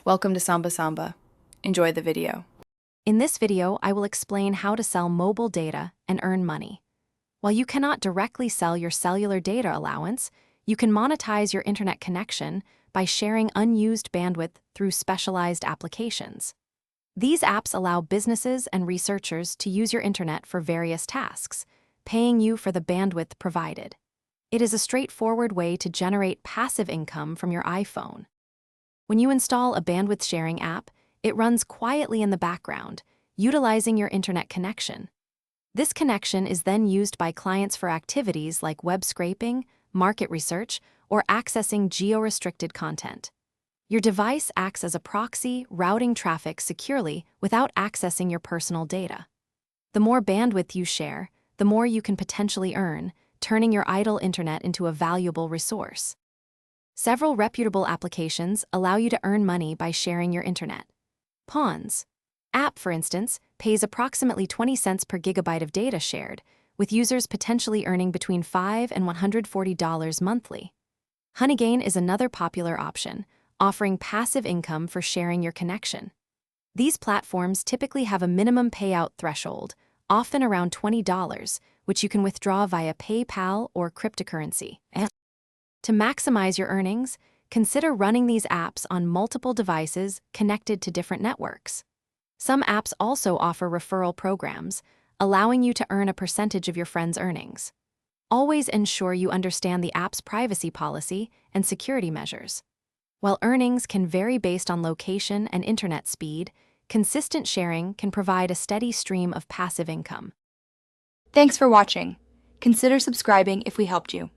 Welcome to Samba Samba. Enjoy the video. In this video, I will explain how to sell mobile data and earn money. While you cannot directly sell your cellular data allowance, you can monetize your internet connection by sharing unused bandwidth through specialized applications. These apps allow businesses and researchers to use your internet for various tasks, paying you for the bandwidth provided. It is a straightforward way to generate passive income from your iPhone. When you install a bandwidth sharing app, it runs quietly in the background, utilizing your internet connection. This connection is then used by clients for activities like web scraping, market research, or accessing geo-restricted content. Your device acts as a proxy, routing traffic securely without accessing your personal data. The more bandwidth you share, the more you can potentially earn, turning your idle internet into a valuable resource. Several reputable applications allow you to earn money by sharing your internet. Pawns app, for instance, pays approximately 20 cents per gigabyte of data shared, with users potentially earning between $5 and $140 monthly. Honeygain is another popular option, offering passive income for sharing your connection. These platforms typically have a minimum payout threshold, often around $20, which you can withdraw via PayPal or cryptocurrency. To maximize your earnings, consider running these apps on multiple devices connected to different networks. Some apps also offer referral programs, allowing you to earn a percentage of your friends' earnings. Always ensure you understand the app's privacy policy and security measures. While earnings can vary based on location and internet speed, consistent sharing can provide a steady stream of passive income. Thanks for watching. Consider subscribing if we helped you.